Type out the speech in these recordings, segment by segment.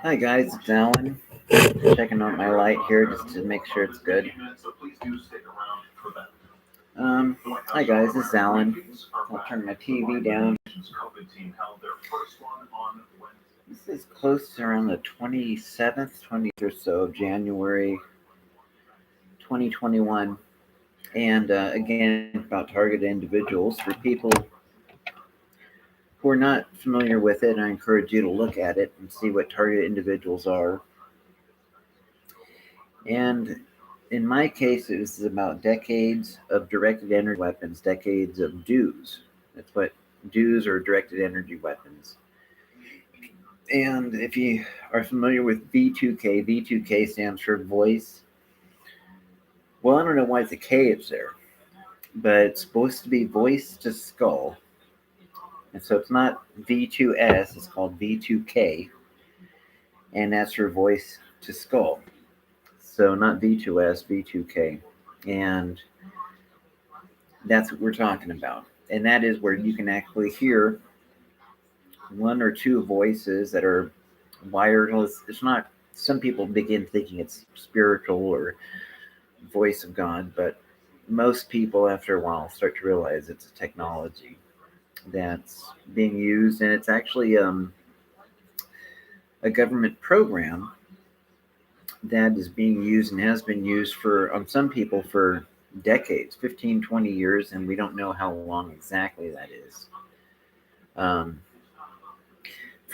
Hi guys, it's Alan. Checking out my light here just to make sure it's good. Hi guys, this is Alan. I'll turn my TV down. This is close to around the 27th, 20th or so of January 2021. And again, about targeted individuals. For people who are not familiar with it, I encourage you to look at it and see what targeted individuals are. And in my case, it was about decades of directed energy weapons, decades of D.E.W.s. That's what D.E.W.s are, directed energy weapons. And if you are familiar with V2K, V2K stands for voice. Well, I don't know why the K is there, but it's supposed to be voice to skull. And so it's not V2S, it's called V2K, and that's for voice to skull. So not V2S, V2K. And that's what we're talking about. And that is where you can actually hear one or two voices that are wireless. It's not, some people begin thinking it's spiritual or voice of God, but most people after a while start to realize it's a technology that's being used, and it's actually a government program that is being used and has been used for some people for decades, 15, 20 years, and we don't know how long exactly that is. For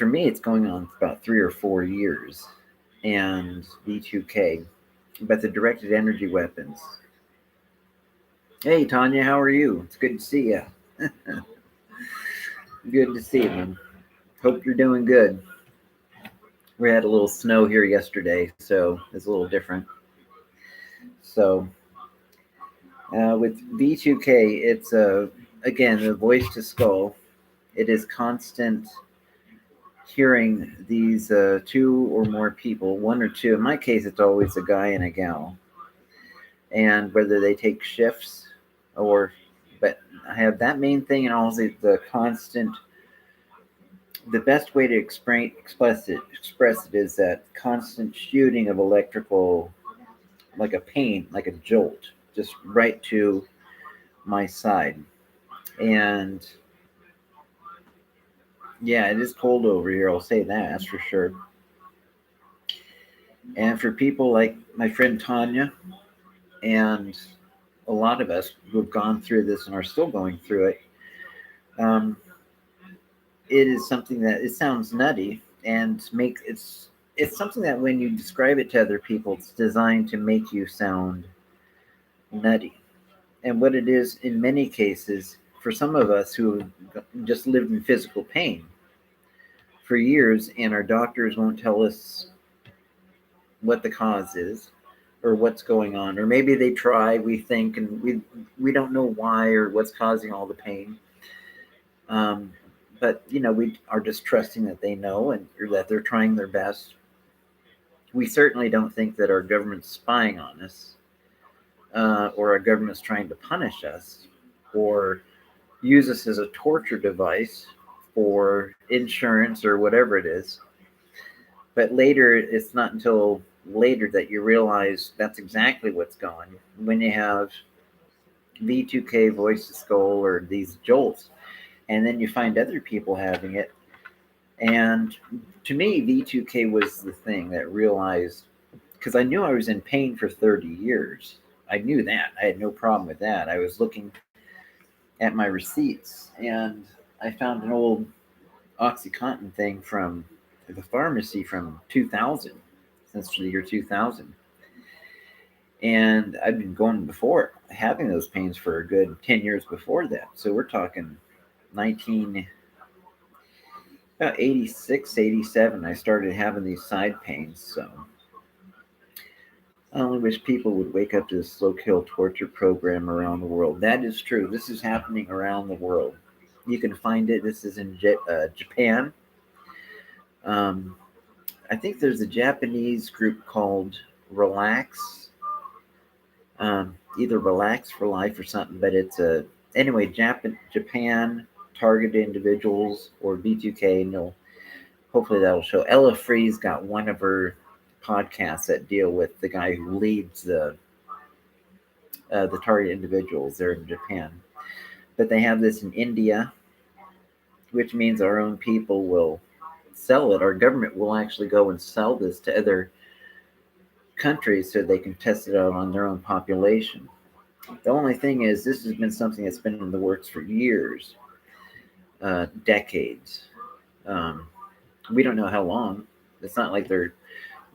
me, it's going on about 3 or 4 years, and V2K, but the directed energy weapons. Hey, Tanya, how are you? It's good to see you. Good to see you, man. Hope you're doing good. We had a little snow here yesterday, so it's a little different. So, with V2K, it's again the voice to skull. It is constant hearing these two or more people, one or two. In my case, it's always a guy and a gal, and whether they take shifts or, but I have that main thing, and also the constant. The best way to express it is that constant shooting of electrical, like a pain, like a jolt, just right to my side. And yeah, it is cold over here, I'll say that's for sure. And for people like my friend Tanya and a lot of us who have gone through this and are still going through it, it is something that it sounds nutty and it's something that when you describe it to other people, it's designed to make you sound nutty. And what it is in many cases, for some of us who have just lived in physical pain for years, and our doctors won't tell us what the cause is or what's going on, or maybe they try, we think, and we don't know why or what's causing all the pain. But we are just trusting that they know and that they're trying their best. We certainly don't think that our government's spying on us, or our government's trying to punish us, or use us as a torture device for insurance or whatever it is. But later, it's not until later that you realize that's exactly what's going on. When you have V2K, voice to skull, or these jolts, and then you find other people having it. And to me, V2K was the thing that realized, because I knew I was in pain for 30 years. I knew that. I had no problem with that. I was looking at my receipts, and I found an old OxyContin thing from the pharmacy from 2000, since the year 2000. And I'd been going before, having those pains for a good 10 years before that. So we're talking about 86, 87, I started having these side pains. So I only wish people would wake up to this slow kill torture program around the world. That is true. This is happening around the world. You can find it. This is in Japan. I think there's a Japanese group called Relax, either Relax for Life or something. But it's anyway, Japan targeted individuals, or V2K, and they'll hopefully that'll show. Ella Free's got one of her podcasts that deal with the guy who leads the target individuals there in Japan. But they have this in India, which means our own people will sell it. Our government will actually go and sell this to other countries so they can test it out on their own population. The only thing is, this has been something that's been in the works for years, decades. Um, we don't know how long. It's not like they're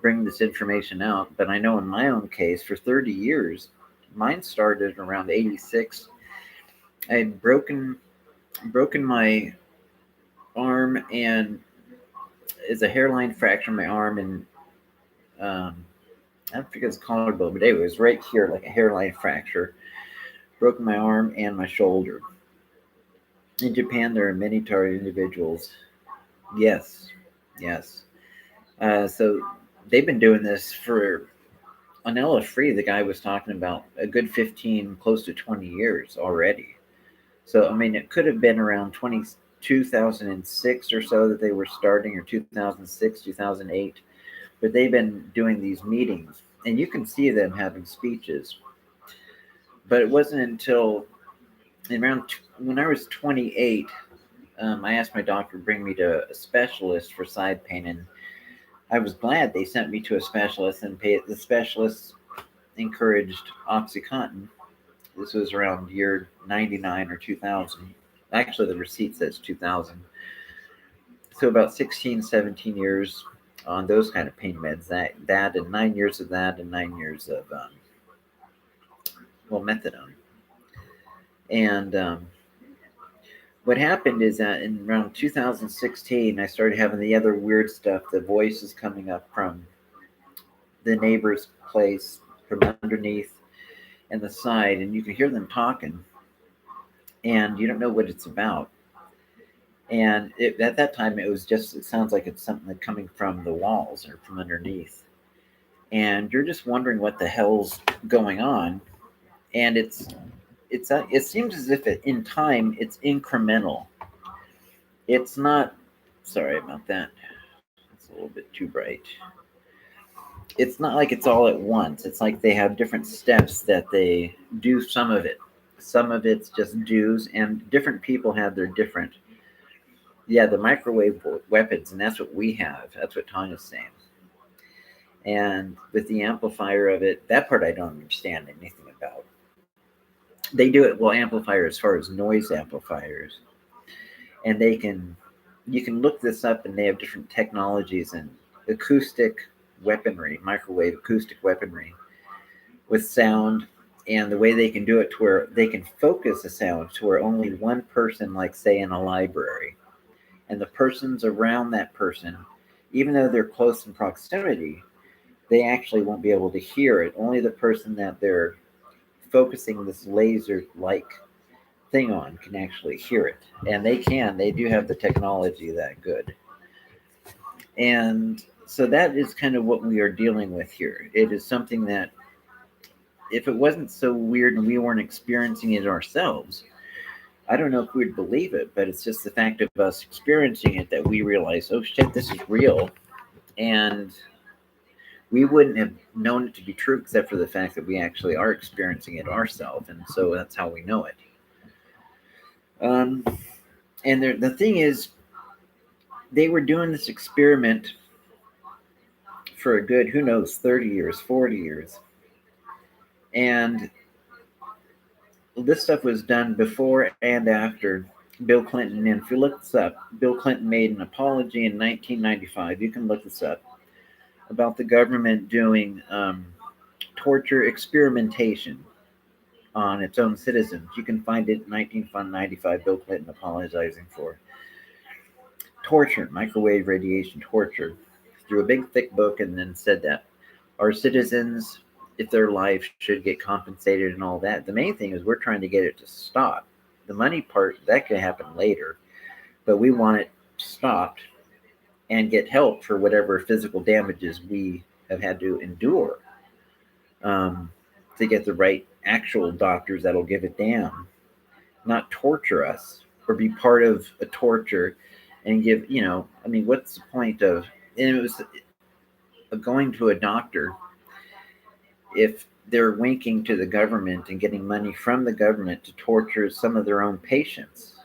bringing this information out, but I know in my own case, for 30 years, mine started around 86. I had broken my arm, and it's a hairline fracture in my arm, and I don't forget it's collarbone, but anyway, it was right here, like a hairline fracture. Broke my arm and my shoulder. In Japan, there are many target individuals. Yes, yes. So they've been doing this for, on Ella Free, the guy was talking about a good 15, close to 20 years already. So, I mean, it could have been around 2006 or so that they were starting, or 2006, 2008. But they've been doing these meetings, and you can see them having speeches. But it wasn't until around when I was 28, I asked my doctor to bring me to a specialist for side pain, and I was glad they sent me to a specialist, and the specialist encouraged OxyContin. This was around year 99 or 2000. Actually, the receipt says 2000. So about 16, 17 years on those kind of pain meds. That and 9 years of that, and 9 years of methadone. And what happened is that in around 2016, I started having the other weird stuff. The voices coming up from the neighbor's place, from underneath and the side, and you can hear them talking, and you don't know what it's about. And at that time, it sounds like it's something that's coming from the walls or from underneath. And you're just wondering what the hell's going on. And it seems as if in time it's incremental. It's not, sorry about that. It's a little bit too bright. It's not like it's all at once. It's like they have different steps that they do some of it. Some of it's just dues, and different people have their different. Yeah, the microwave weapons, and that's what we have. That's what Tanya's saying. And with the amplifier of it, that part I don't understand anything about. They do it, well, amplifier as far as noise amplifiers. And you can look this up, and they have different technologies and acoustic weaponry, microwave acoustic weaponry with sound, and the way they can do it to where they can focus a sound to where only one person, like say in a library, and the persons around that person, even though they're close in proximity, they actually won't be able to hear it. Only the person that they're focusing this laser-like thing on can actually hear it. And they do have the technology that good. And so that is kind of what we are dealing with here. It is something that, if it wasn't so weird and we weren't experiencing it ourselves, I don't know if we'd believe it, but it's just the fact of us experiencing it that we realize, oh shit, this is real. And we wouldn't have known it to be true except for the fact that we actually are experiencing it ourselves. And so that's how we know it. And the thing is, they were doing this experiment for a good, who knows, 30 years, 40 years. And this stuff was done before and after Bill Clinton. And if you look this up, Bill Clinton made an apology in 1995. You can look this up, about the government doing torture experimentation on its own citizens. You can find it in 1995, Bill Clinton apologizing for torture, microwave radiation torture, through a big thick book, and then said that our citizens, if their life should get compensated and all that. The main thing is we're trying to get it to stop. The money part, that can happen later, but we want it stopped and get help for whatever physical damages we have had to endure, to get the right actual doctors that'll give it down, not torture us or be part of a torture and give, I mean, what's the point of, and it was going to a doctor if they're winking to the government and getting money from the government to torture some of their own patients.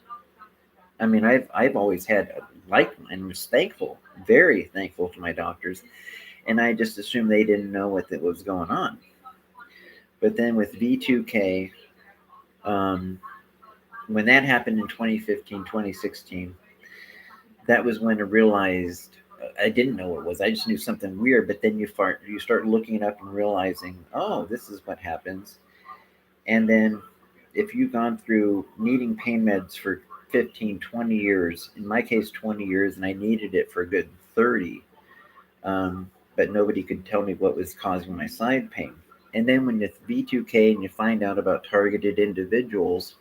I mean, I've always had and was thankful, very thankful to my doctors, and I just assumed they didn't know what was going on. But then with V2K, um, when that happened in 2015, 2016, that was when I realized I didn't know what it was. I just knew something weird. But then you start looking it up and realizing, oh, this is what happens. And then if you've gone through needing pain meds for 15, 20 years, in my case, 20 years, and I needed it for a good 30, but nobody could tell me what was causing my side pain. And then when it's V2K and you find out about targeted individuals,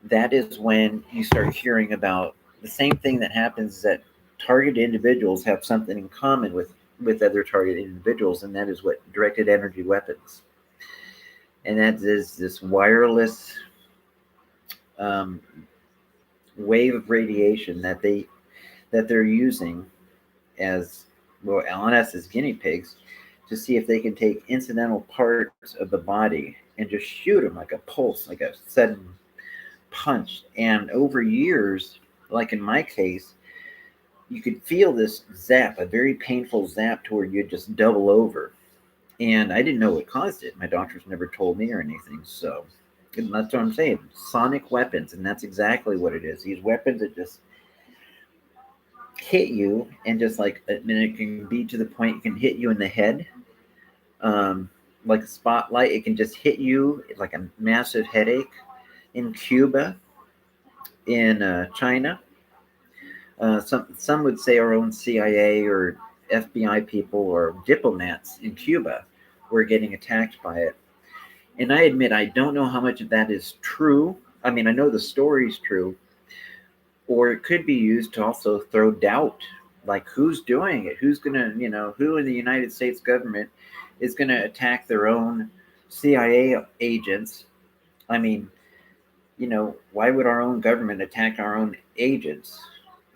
that is when you start hearing about the same thing that happens is that targeted individuals have something in common with other targeted individuals, and that is what directed energy weapons. And that is this wireless wave of radiation that they're using as well on us as guinea pigs to see if they can take incidental parts of the body and just shoot them like a pulse, like a sudden punch. And over years, like in my case, you could feel this zap, a very painful zap to where you'd just double over. And I didn't know what caused it. My doctors never told me or anything. So that's what I'm saying. Sonic weapons, and that's exactly what it is. These weapons that just hit you, and just like, I mean, it can be to the point it can hit you in the head, like a spotlight. It can just hit you like a massive headache. In Cuba, in China, some would say our own CIA or FBI people or diplomats in Cuba were getting attacked by it. And I admit I don't know how much of that is true. I mean, I know the story's true, or it could be used to also throw doubt, like who's doing it, who's gonna, who in the United States government is gonna attack their own CIA agents. I mean, why would our own government attack our own agents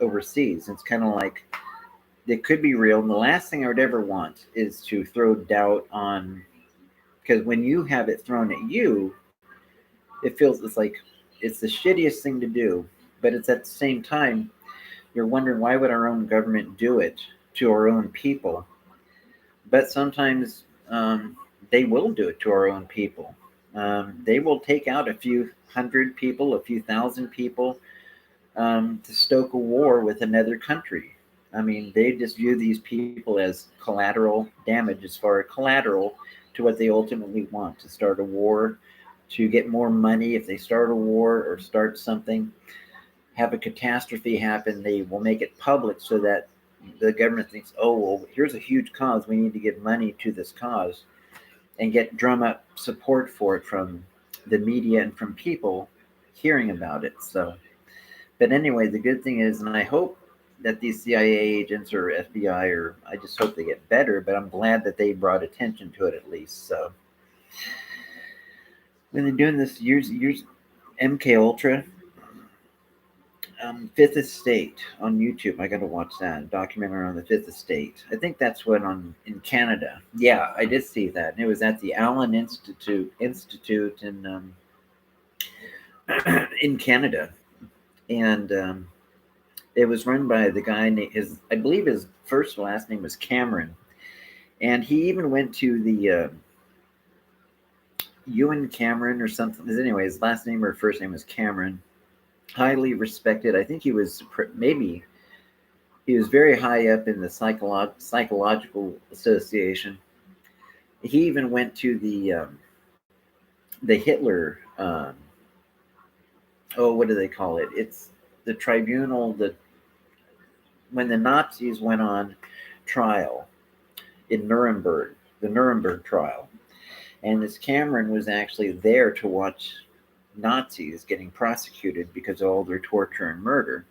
overseas? It's kind of like it could be real. And the last thing I would ever want is to throw doubt on, because when you have it thrown at you, it's like it's the shittiest thing to do. But it's at the same time, you're wondering why would our own government do it to our own people? But sometimes they will do it to our own people. They will take out a few hundred people, a few thousand people, to stoke a war with another country. I mean, they just view these people as collateral damage, as far as collateral to what they ultimately want, to start a war, to get more money. If they start a war or start something, have a catastrophe happen, they will make it public so that the government thinks, oh, well, here's a huge cause. We need to give money to this cause and drum up support for it from the media and from people hearing about it. So, but anyway, the good thing is, and I hope that these CIA agents or FBI, or I just hope they get better, but I'm glad that they brought attention to it at least. So when they're doing this years MK Ultra, Fifth Estate on YouTube. I got to watch that documentary on the Fifth Estate. I think that's what in Canada. Yeah, I did see that. And it was at the Allen Institute in in Canada, and it was run by the guy named I believe his first last name was Cameron, and he even went to the Ewan Cameron or something. Anyway, his last name or first name was Cameron. Highly respected. I think he was very high up in the psychological association. He even went to the Hitler. What do they call it? It's the tribunal that when the Nazis went on trial in Nuremberg, the Nuremberg trial, and this Cameron was actually there to watch Nazis getting prosecuted because of all their torture and murder.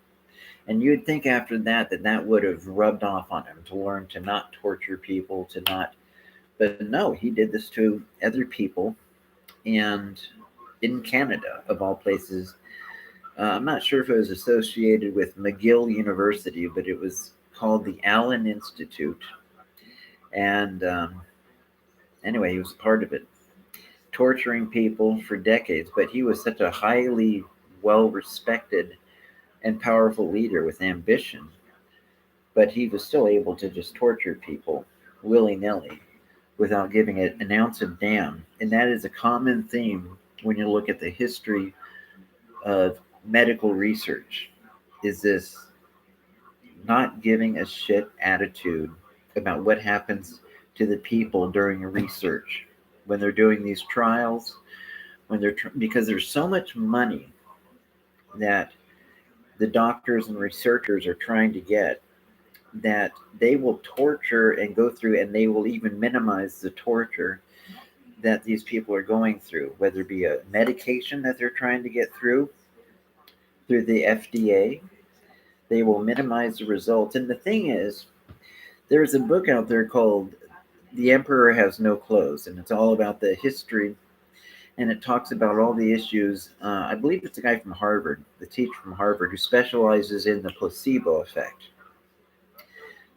And you'd think after that would have rubbed off on him to learn to not torture people, but no, he did this to other people, and in Canada, of all places. I'm not sure if it was associated with McGill University, but it was called the Allen Institute. And anyway, he was part of it, torturing people for decades. But he was such a highly well respected and powerful leader with ambition, but he was still able to just torture people willy nilly without giving it an ounce of damn. And that is a common theme when you look at the history of medical research, is this not giving a shit attitude about what happens to the people during a research when they're doing these trials, when because there's so much money that the doctors and researchers are trying to get, that they will torture and go through, and they will even minimize the torture that these people are going through, whether it be a medication that they're trying to get through the FDA. They will minimize the results. And the thing is, there's a book out there called The Emperor Has No Clothes, and it's all about the history, and it talks about all the issues. I believe it's a guy from Harvard, the teacher from Harvard, who specializes in the placebo effect.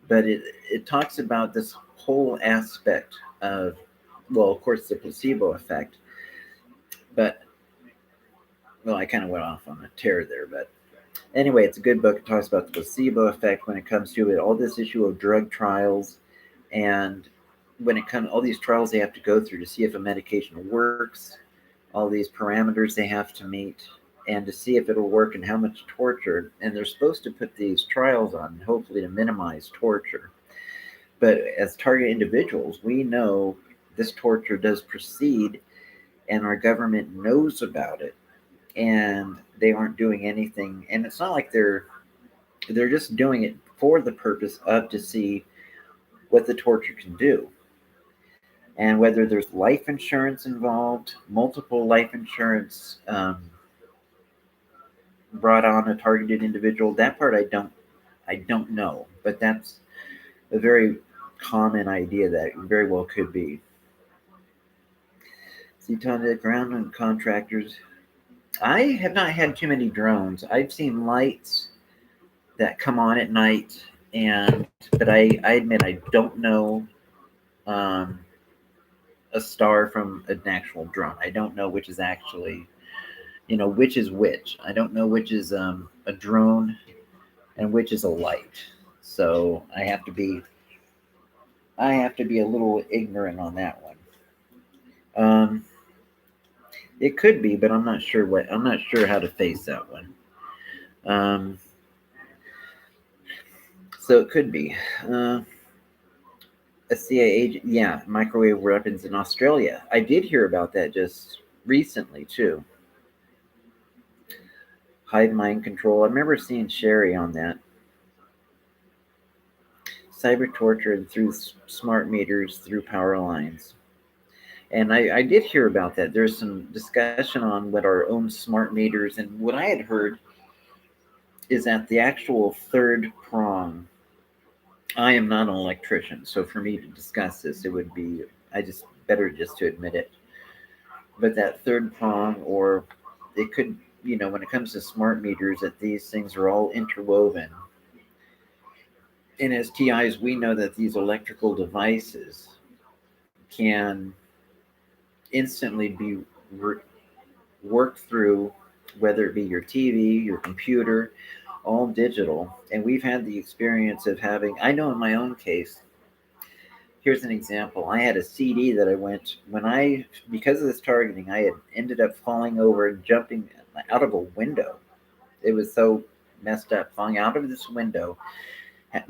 But it talks about this whole aspect of, well, of course, the placebo effect. But, well, I kind of went off on a tear there. But anyway, it's a good book. It talks about the placebo effect when it comes to it, all this issue of drug trials, and when it comes, all these trials they have to go through to see if a medication works, all these parameters they have to meet, and to see if it'll work and how much torture. And they're supposed to put these trials on, hopefully, to minimize torture. But as target individuals, we know this torture does proceed, and our government knows about it, and they aren't doing anything. And it's not like they're just doing it for the purpose of to see what the torture can do. And whether there's life insurance involved, multiple life insurance brought on a targeted individual, that part I don't know, but that's a very common idea that very well could be. Seated ground and contractors. I have not had too many drones. I've seen lights that come on at night, and but I admit I don't know um, a star from an actual drone. I don't know which is actually, which is which. I don't know which is a drone and which is a light. So I have to be a little ignorant on that one. Um, it could be, but I'm not sure how to face that one. Um, so it could be. A CIA agent, yeah, microwave weapons in Australia. I did hear about that just recently too. Hive mind control. I remember seeing Sherry on that. Cyber torture and through smart meters, through power lines. And I did hear about that. There's some discussion on what our own smart meters, and what I had heard is that the actual third prong. I am not an electrician, so for me to discuss this, it would be I just better just to admit it. But that third prong, or it could, when it comes to smart meters, that these things are all interwoven. And as TIs, we know that these electrical devices can instantly be worked through, whether it be your TV, your computer, all digital. And we've had the experience of I know in my own case, here's an example. I had a CD that because of this targeting, I had ended up falling over and jumping out of a window. It was so messed up, falling out of this window,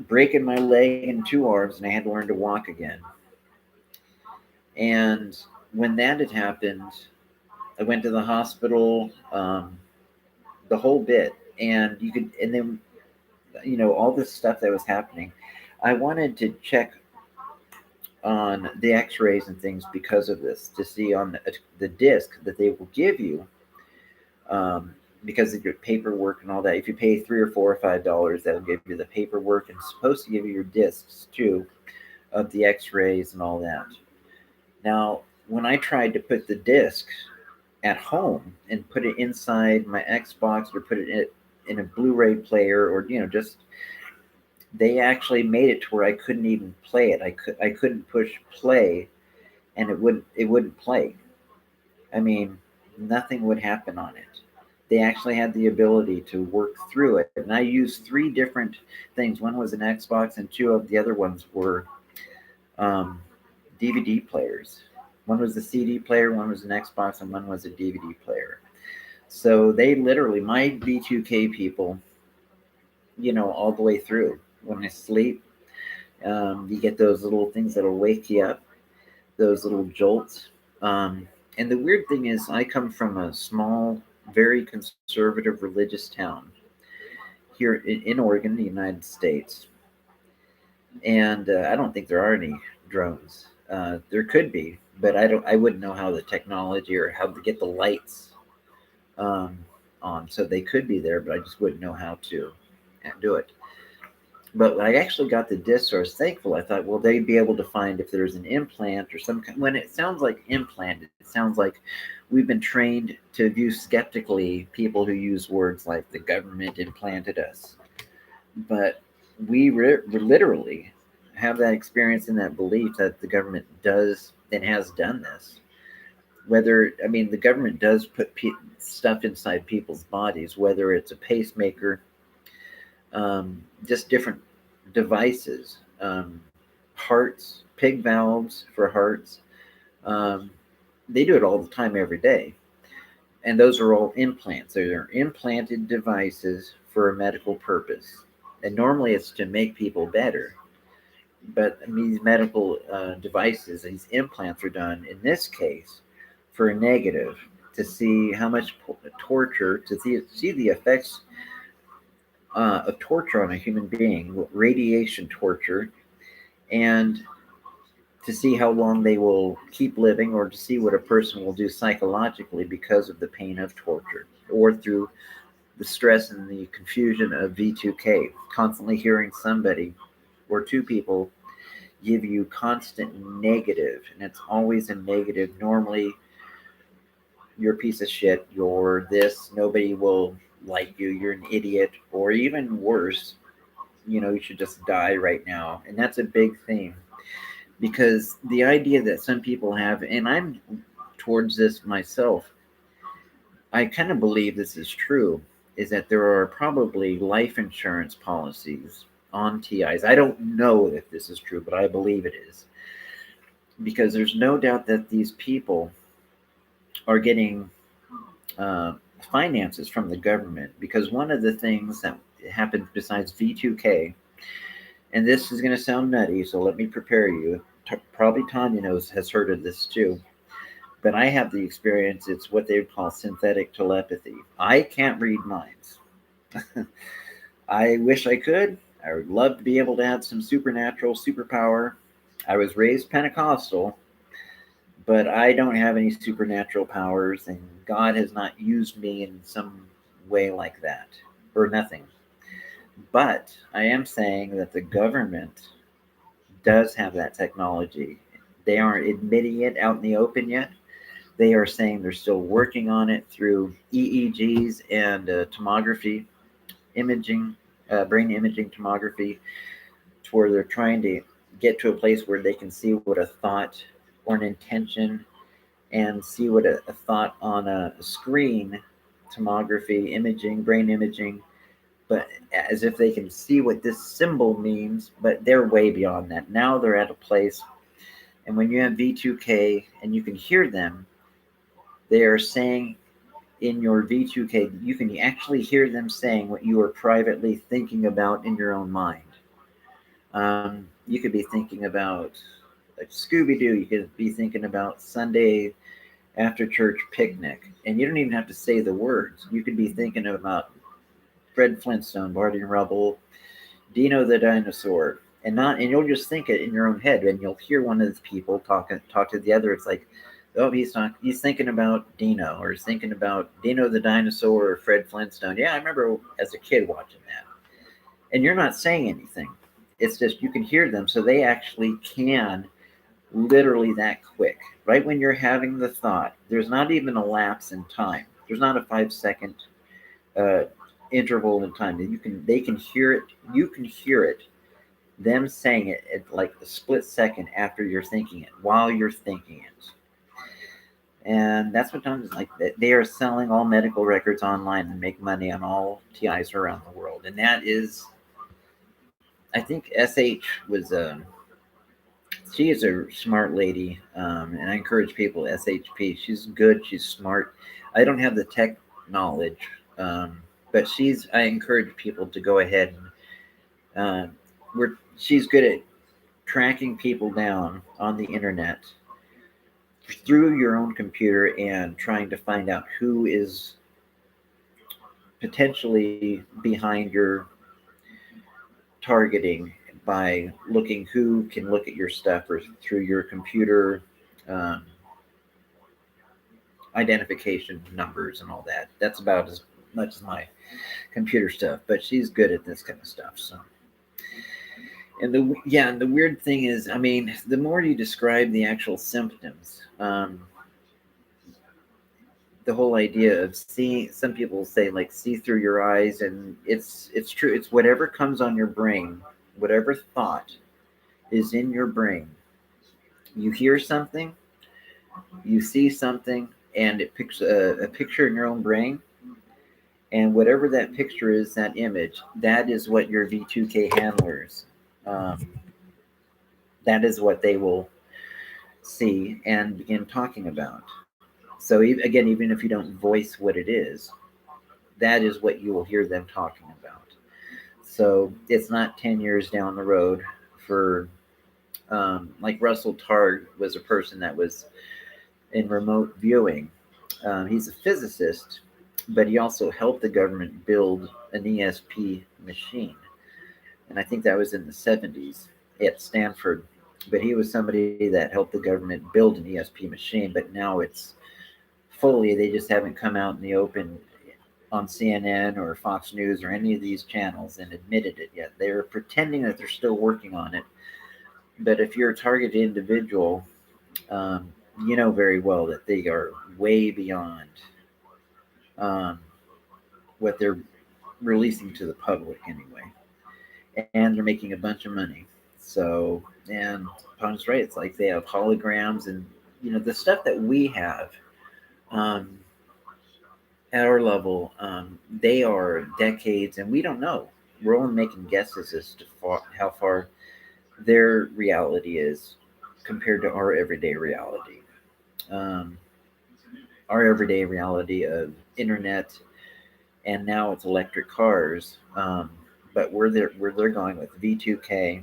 breaking my leg and two arms, and I had to learn to walk again. And when that had happened, I went to the hospital, the whole bit, and then, all this stuff that was happening. I wanted to check on the X-rays and things because of this, to see on the disc that they will give you, because of your paperwork and all that. If you pay $3 or $4 or $5, that'll give you the paperwork, and it's supposed to give you your discs too, of the X-rays and all that. Now, when I tried to put the disc at home and put it inside my Xbox or put it in a Blu-ray player, or just they actually made it to where I couldn't even play it. I couldn't push play, and it wouldn't play. I mean, nothing would happen on it. They actually had the ability to work through it, and I used three different things. One was an Xbox, and two of the other ones were um, DVD players. One was a CD player, one was an Xbox, and one was a DVD player. So they literally, my V2K people, all the way through. When I sleep, you get those little things that'll wake you up, those little jolts. And the weird thing is, I come from a small, very conservative religious town here in Oregon, the United States. And I don't think there are any drones. There could be, but I don't. I wouldn't know how the technology or how to get the lights um, on. So they could be there, but I just wouldn't know how to do it. But when I actually got the disc, I was thankful. I thought, well, they'd be able to find if there's an implant or some kind. When it sounds like implant, it sounds like we've been trained to view skeptically people who use words like the government implanted us. But we literally have that experience and that belief that the government does and has done this. Whether, I mean, the government does put stuff inside people's bodies, whether it's a pacemaker, just different devices, hearts, pig valves for hearts. Um, they do it all the time, every day. And those are all implants. They're implanted devices for a medical purpose. And normally it's to make people better. But these medical devices, these implants are done, in this case, for a negative, to see how much torture, to see the effects of torture on a human being, radiation torture, and to see how long they will keep living, or to see what a person will do psychologically because of the pain of torture, or through the stress and the confusion of V2K, constantly hearing somebody or two people give you constant negative, and it's always a negative. Normally, you're a piece of shit, you're this, nobody will like you, you're an idiot, or even worse, you should just die right now. And that's a big thing, because the idea that some people have, and I'm towards this myself, I kind of believe this is true, is that there are probably life insurance policies on TIs. I don't know if this is true, but I believe it is. Because there's no doubt that these people are getting uh, finances from the government. Because one of the things that happened besides V2K, and this is going to sound nutty, so let me prepare you. Probably Tanya has heard of this too, but I have the experience. It's what they would call synthetic telepathy. I can't read minds. I wish I could. I would love to be able to have some supernatural superpower. I was raised Pentecostal, but I don't have any supernatural powers, and God has not used me in some way like that, or nothing. But I am saying that the government does have that technology. They aren't admitting it out in the open yet. They are saying they're still working on it through EEGs and tomography, imaging, brain imaging tomography, to where they're trying to get to a place where they can see what a thought or an intention, and see what a thought on a screen, tomography, imaging, brain imaging, but as if they can see what this symbol means, but they're way beyond that. Now they're at a place, and when you have V2K and you can hear them, they are saying in your V2K, you can actually hear them saying what you are privately thinking about in your own mind. You could be thinking about like Scooby Doo, you could be thinking about Sunday after church picnic, and you don't even have to say the words. You could be thinking about Fred Flintstone, Barney Rubble, Dino the dinosaur, and you'll just think it in your own head, and you'll hear one of the people talk to the other. It's like, oh, he's thinking about Dino, or he's thinking about Dino the dinosaur, or Fred Flintstone. Yeah, I remember as a kid watching that. And you're not saying anything. It's just you can hear them, so they actually can literally that quick. Right when you're having the thought, there's not even a lapse in time. There's not a 5 second uh, interval in time. They can hear it. You can hear it. Them saying it at like a split second after you're thinking it, while you're thinking it. And that's what Tom is like. They are selling all medical records online and make money on all TIs around the world. And that is, I think SH was she is a smart lady, and I encourage people SHP. She's good. She's smart. I don't have the tech knowledge, but I encourage people to go ahead and she's good at tracking people down on the internet through your own computer and trying to find out who is potentially behind your targeting by looking who can look at your stuff or through your computer um, identification numbers and all that. That's about as much as my computer stuff, but she's good at this kind of stuff. So, and the weird thing is, I mean, the more you describe the actual symptoms, the whole idea of seeing, some people say like see through your eyes, and it's true. It's whatever comes on your brain, whatever thought is in your brain. You hear something, you see something, and it picks a picture in your own brain, and whatever that picture is, that image, that is what your V2K handlers, um, that is what they will see and begin talking about. So again, even if you don't voice what it is, that is what you will hear them talking about. So it's not 10 years down the road for, like Russell Targ was a person that was in remote viewing. He's a physicist, but he also helped the government build an ESP machine. And I think that was in the 70s at Stanford. But he was somebody that helped the government build an ESP machine, but now it's fully, they just haven't come out in the open on CNN or Fox News or any of these channels and admitted it yet. They're pretending that they're still working on it. But if you're a targeted individual, you know very well that they are way beyond um, what they're releasing to the public anyway. And they're making a bunch of money. So, and Tom's right. It's like they have holograms and, the stuff that we have um, at our level, they are decades, and we don't know. We're only making guesses as to how far their reality is compared to our everyday reality. Um, our everyday reality of internet, and now it's electric cars. But where they're going with V2K,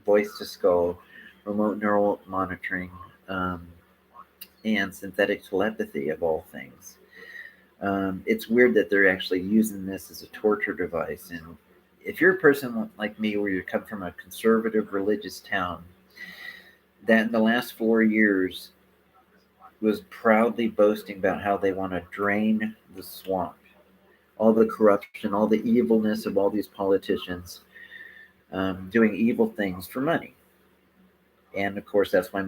voice to skull, remote neural monitoring, um, and synthetic telepathy of all things. It's weird that they're actually using this as a torture device. And if you're a person like me, where you come from a conservative religious town, that in the last 4 years was proudly boasting about how they want to drain the swamp, all the corruption, all the evilness of all these politicians doing evil things for money. And of course, that's why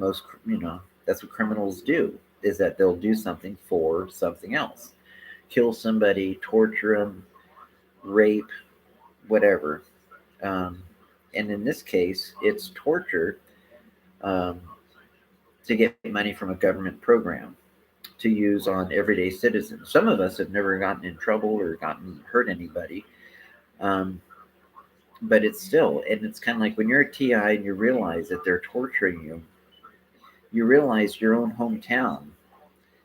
that's what criminals do, is that they'll do something for something else, kill somebody, torture them, rape, whatever. Um, and in this case, it's torture um, to get money from a government program to use on everyday citizens. Some of us have never gotten in trouble or gotten hurt anybody, um, but it's still, and it's kind of like when you're a TI and you realize that they're torturing you, you realize your own hometown.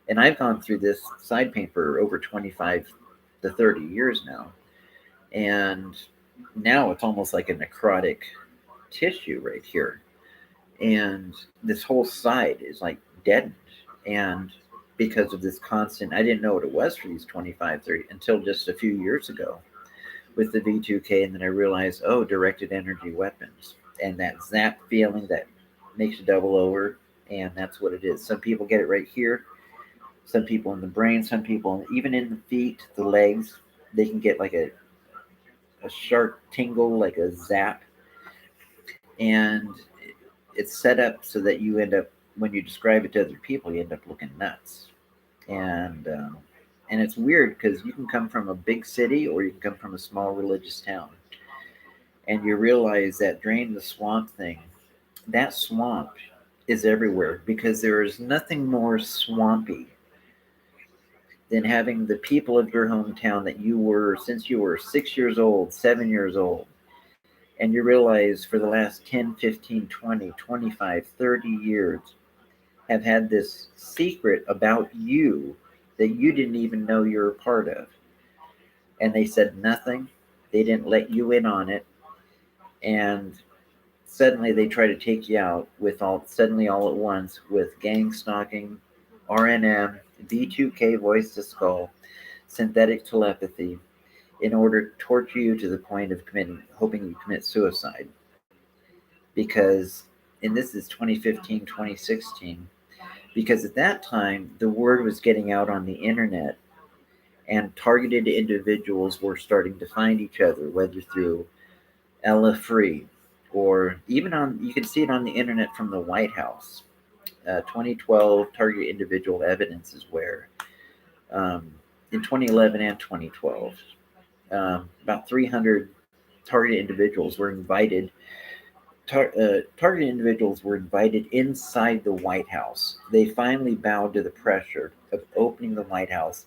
And I've gone through this side pain for over 25 to 30 years now. And now it's almost like a necrotic tissue right here. And this whole side is like deadened. And because of this constant, I didn't know what it was for these 25, 30 until just a few years ago with the V2K. And then I realized, oh, directed energy weapons. And that zap feeling that makes you double over. And that's what it is. Some people get it right here, some people in the brain, some people even in the feet, the legs. They can get like a sharp tingle, like a zap. And it's set up so that you end up, when you describe it to other people, you end up looking nuts. And it's weird because you can come from a big city or you can come from a small religious town, and you realize that drain the swamp thing, that swamp is everywhere, because there is nothing more swampy than having the people of your hometown that you were since you were 6 years old, 7 years old, and you realize for the last 10, 15, 20, 25, 30 years have had this secret about you that you didn't even know you were a part of. And they said nothing, they didn't let you in on it, and suddenly they try to take you out with all at once with gang stalking, RNM, V2K voice to skull, synthetic telepathy, in order to torture you to the point of hoping you commit suicide. Because, and this is 2015, 2016, because at that time the word was getting out on the internet, and targeted individuals were starting to find each other, whether through Ella Free, or even on, you can see it on the internet from the White House. 2012 target individual evidence is where, um, in 2011 and 2012, about 300 target individuals were invited. Target individuals were invited inside the White House. They finally bowed to the pressure of opening the White House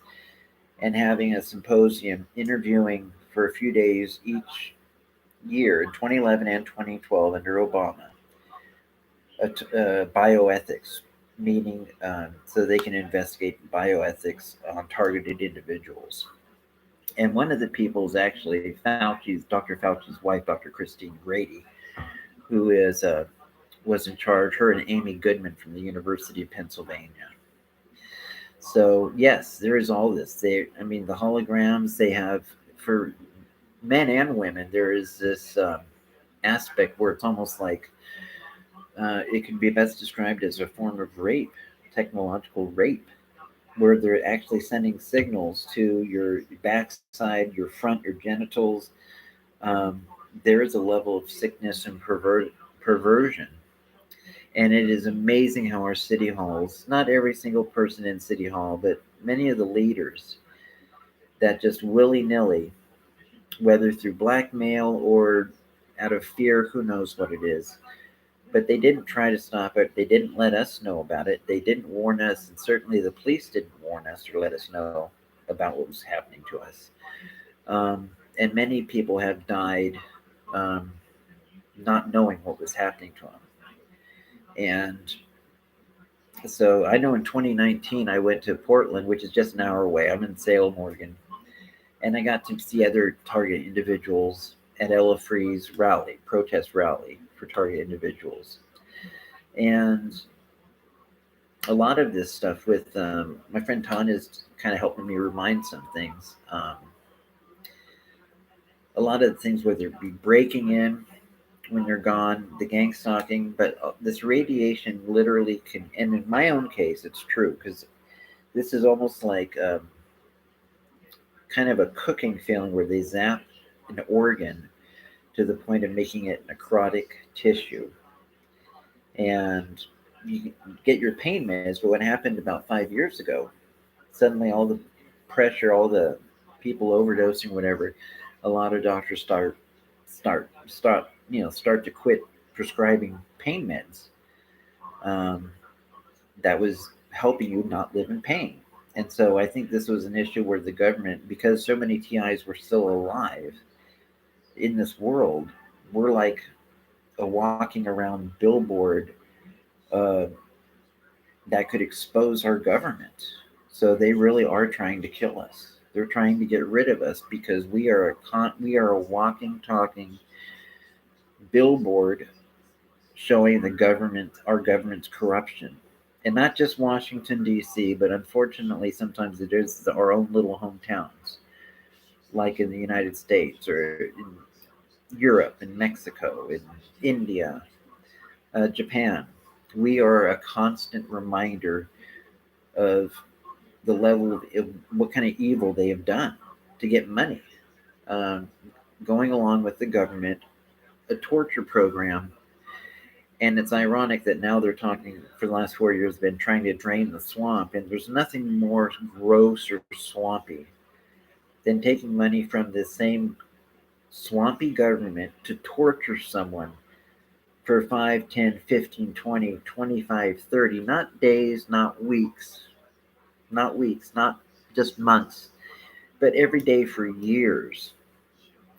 and having a symposium interviewing for a few days each year in 2011 and 2012 under Obama, bioethics, meaning so they can investigate bioethics on targeted individuals. And one of the people is actually Dr. Fauci's wife, Dr. Christine Grady, who was in charge, her and Amy Goodman from the University of Pennsylvania. So yes, there is all this. I mean, the holograms they have for men and women. There is this aspect where it's almost like it can be best described as a form of rape, technological rape, where they're actually sending signals to your backside, your front, your genitals. Um, there is a level of sickness and perversion. And it is amazing how our city halls, not every single person in City Hall, but many of the leaders that just willy nilly, whether through blackmail or out of fear, who knows what it is, but they didn't try to stop it. They didn't let us know about it. They didn't warn us, and certainly the police didn't warn us or let us know about what was happening to us. And many people have died um, not knowing what was happening to them. And so I know in 2019 I went to Portland, which is just an hour away. I'm in Salem, Oregon, and I got to see other target individuals at Ella Free's protest rally for target individuals. And a lot of this stuff with my friend Tanya's kind of helping me remind some things. A lot of the things, whether it be breaking in when you're gone, the gang stalking, but this radiation literally can, and in my own case, it's true, because this is almost like kind of a cooking feeling where they zap an organ to the point of making it necrotic tissue. And you get your pain meds, but what happened about 5 years ago, suddenly all the pressure, all the people overdosing, whatever, a lot of doctors start to quit prescribing pain meds. Um, that was helping you not live in pain. And so I think this was an issue where the government, because so many TIs were still alive in this world, we're like a walking around billboard uh, that could expose our government. So they really are trying to kill us. They're trying to get rid of us because we are a walking, talking billboard showing our government's corruption, and not just Washington D.C., but unfortunately sometimes it is our own little hometowns, like in the United States or in Europe, in Mexico, in India, Japan. We are a constant reminder of the level of what kind of evil they have done to get money, um, going along with the government, a torture program, And it's ironic that now they're talking for the last 4 years, been trying to drain the swamp, and there's nothing more gross or swampy than taking money from the same swampy government to torture someone for 5, 10, 15, 20, 25, 30, not days, not just months, but every day for years.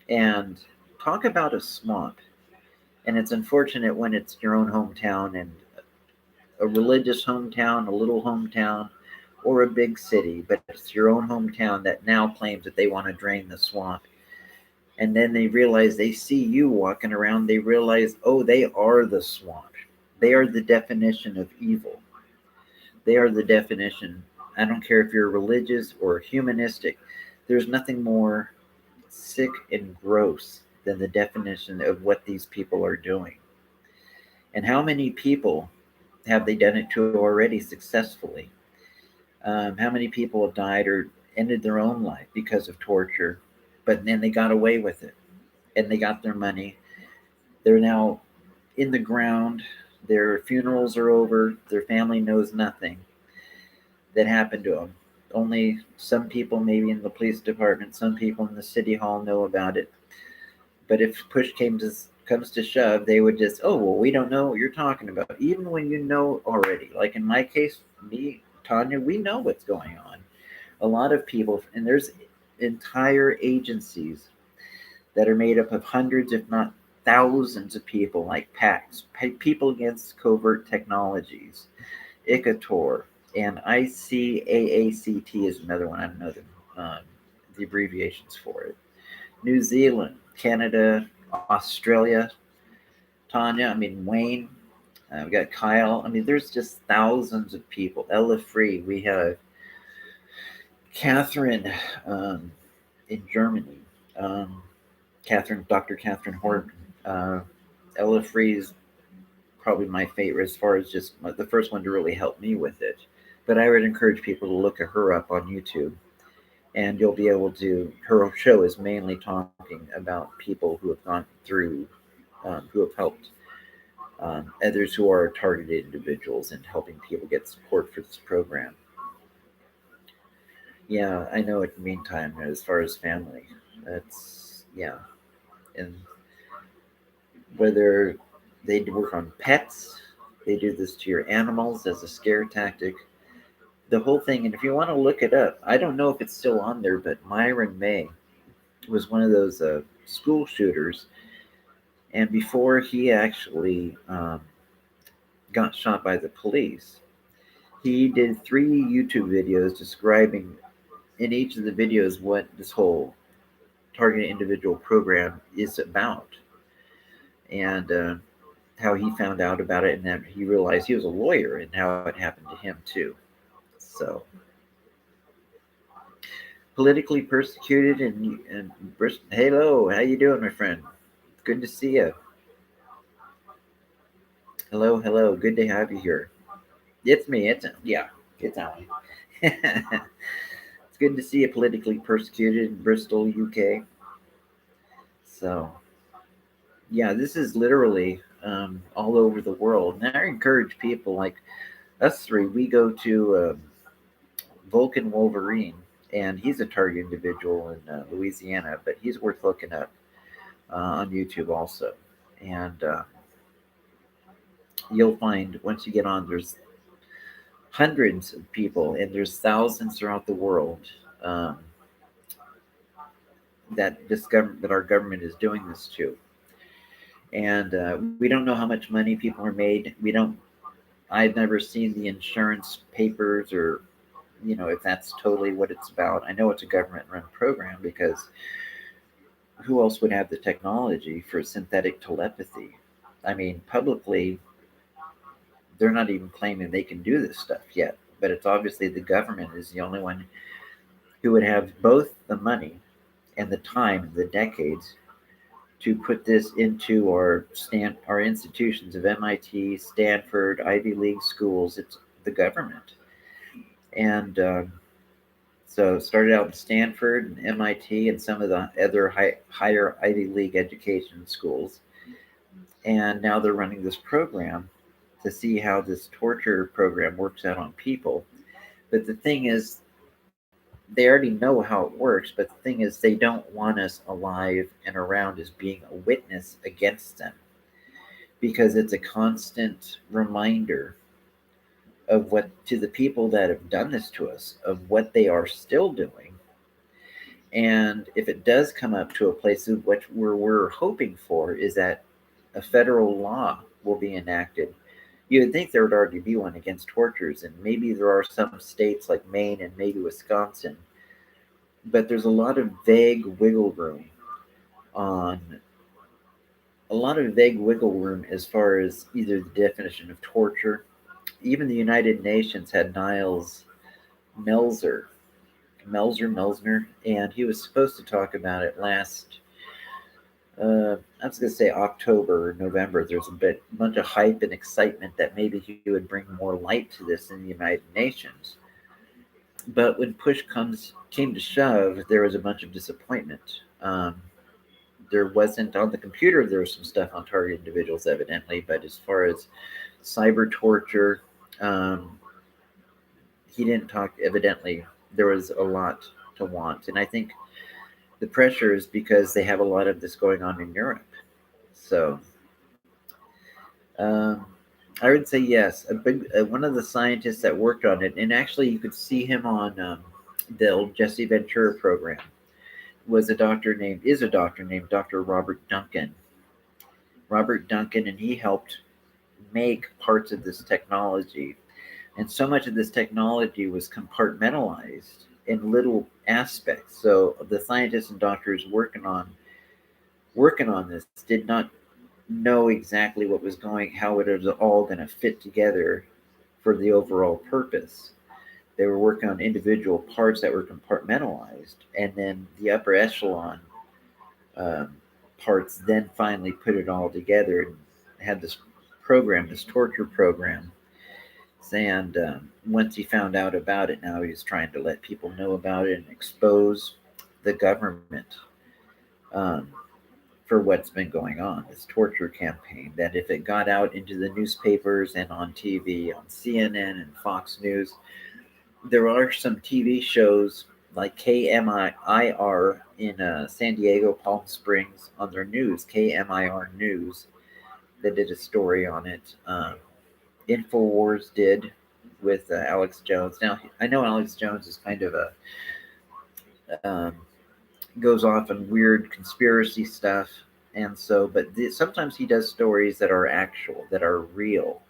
And talk about a swamp. And it's unfortunate when it's your own hometown and a religious hometown, a little hometown, or a big city, but it's your own hometown that now claims that they want to drain the swamp. And then they realize they see you walking around, they realize, oh, they are the swamp. They are the definition of evil. They are the definition. I don't care if you're religious or humanistic, there's nothing more sick and gross than the definition of what these people are doing. And how many people have they done it to already successfully? How many people have died or ended their own life because of torture, but then they got away with it and they got their money. They're now in the ground. Their funerals are over. Their family knows nothing that happened to them. Only some people, maybe in the police department, some people in the city hall know about it. But if push comes to shove, they would just, oh, well, we don't know what you're talking about. Even when you know already. Like in my case, me, Tanya, we know what's going on. A lot of people, and there's entire agencies that are made up of hundreds, if not thousands of people, like PACs, People Against Covert Technologies, ICATOR, and ICAACT is another one. I don't know the abbreviations for it. New Zealand, Canada, Australia, Tanya, Wayne, we got Kyle. There's just thousands of people. Ella Free, we have Catherine in Germany, Dr. Catherine Horton. Ella Free is probably my favorite as far as just the first one to really help me with it. But I would encourage people to look at her up on YouTube, and you'll be able to. Her show is mainly talking about people who have gone through, who have helped others who are targeted individuals and helping people get support for this program. Yeah, I know. In the meantime, as far as family, that's yeah, and whether they work on pets, they do this to your animals as a scare tactic. The whole thing, and if you want to look it up, I don't know if it's still on there, but Myron May was one of those school shooters, and before he actually got shot by the police, he did 3 YouTube videos describing in each of the videos what this whole targeted individual program is about, and how he found out about it, and that he realized he was a lawyer, and how it happened to him too. So, politically persecuted and hello, how you doing, my friend? It's good to see you. Hello, hello. Good to have you here. It's me. It's Alan. It's good to see you. Politically persecuted in Bristol, UK. So, yeah, this is literally all over the world. And I encourage people like us three. We go to Vulcan Wolverine, and he's a target individual in Louisiana, but he's worth looking up on YouTube also. And you'll find once you get on, there's hundreds of people, and there's thousands throughout the world um, that our government is doing this to. And we don't know how much money people are made. We don't. I've never seen the insurance papers, or if that's totally what it's about. I know it's a government-run program because who else would have the technology for synthetic telepathy? Publicly, they're not even claiming they can do this stuff yet. But it's obviously the government is the only one who would have both the money and the time, the decades, to put this into our institutions of MIT, Stanford, Ivy League schools. It's the government, and so it started out with Stanford and MIT and some of the other higher Ivy League education schools. And now they're running this program to see how this torture program works out on people. But the thing is, they already know how it works, but the thing is, they don't want us alive and around as being a witness against them, because it's a constant reminder of what, to the people that have done this to us, of what they are still doing. And if it does come up to a place of what we're hoping for is that a federal law will be enacted. You would think there would already be one against tortures, and maybe there are some states like Maine and maybe Wisconsin, but there's vague wiggle room on a lot of vague wiggle room as far as either the definition of torture. Even the United Nations had Niles Melzer, Melsner, and he was supposed to talk about it last. I was going to say October or November. There's bunch of hype and excitement that maybe he would bring more light to this in the United Nations. But when came to shove, there was a bunch of disappointment. There wasn't on the computer. There was some stuff on target individuals, evidently, but as far as cyber torture, he didn't talk. Evidently, there was a lot to want, and I think the pressure is because they have a lot of this going on in Europe. So, um, I would say yes. A big one of the scientists that worked on it, and actually you could see him on the old Jesse Ventura program, is a doctor named Dr. Robert Duncan. Robert Duncan, and he helped make parts of this technology. And so much of this technology was compartmentalized in little aspects. So the scientists and doctors working on this did not know exactly how it was all going to fit together for the overall purpose. They were working on individual parts that were compartmentalized, and then the upper echelon um, parts then finally put it all together and had this torture program. And once he found out about it, now he's trying to let people know about it and expose the government um, for what's been going on, this torture campaign. That if it got out into the newspapers and on TV, on CNN and Fox News, there are some TV shows like KMIR in San Diego, Palm Springs, on their news, KMIR News, that did a story on it. InfoWars did with Alex Jones. Now, I know Alex Jones is kind of um, goes off on weird conspiracy stuff, and so, but sometimes he does stories that are actual, that are real,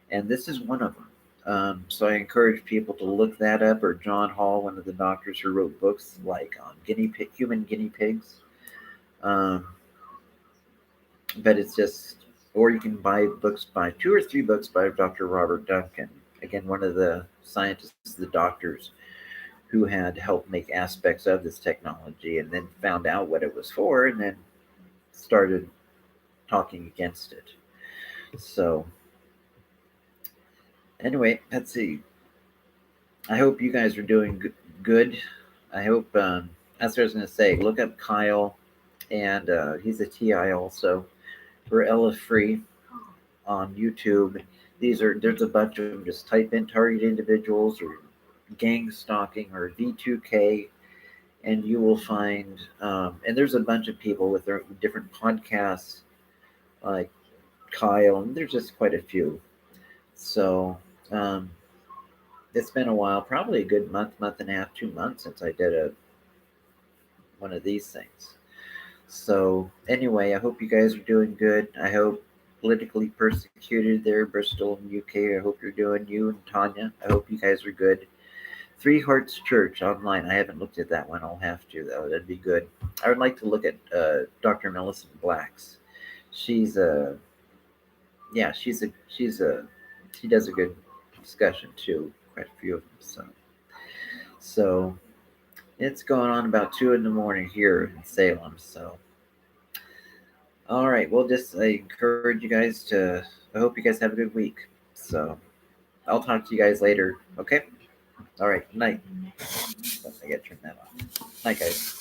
and this is one of them. So I encourage people to look that up, or John Hall, one of the doctors who wrote books like on human guinea pigs. Um, but it's just, or you can buy two or three books by Dr. Robert Duncan. Again, one of the scientists, the doctors who had helped make aspects of this technology and then found out what it was for and then started talking against it. So, anyway, let's see. I hope you guys are doing good. I hope, that's what I was going to say. Look up Kyle, and he's a TI also, for Ella Free on YouTube. There's a bunch of them. Just type in target individuals or gang stalking or V2K, and you will find. And there's a bunch of people with their different podcasts, like Kyle, and there's just quite a few. So it's been a while, probably a good month and a half, 2 months since I did one of these things. So anyway, I hope you guys are doing good. I hope politically persecuted there, Bristol and UK. I hope you're doing, you and Tanya. I hope you guys are good. Three Hearts Church online. I haven't looked at that one. I'll have to though. That'd be good. I would like to look at Dr. Millicent Black's. She's a yeah. She does a good discussion too. Quite a few of them. So it's going on about 2 a.m. here in Salem. So. All right. Well, I encourage you guys to. I hope you guys have a good week. So, I'll talk to you guys later. Okay. All right. Night. I gotta turn that off. Night, guys.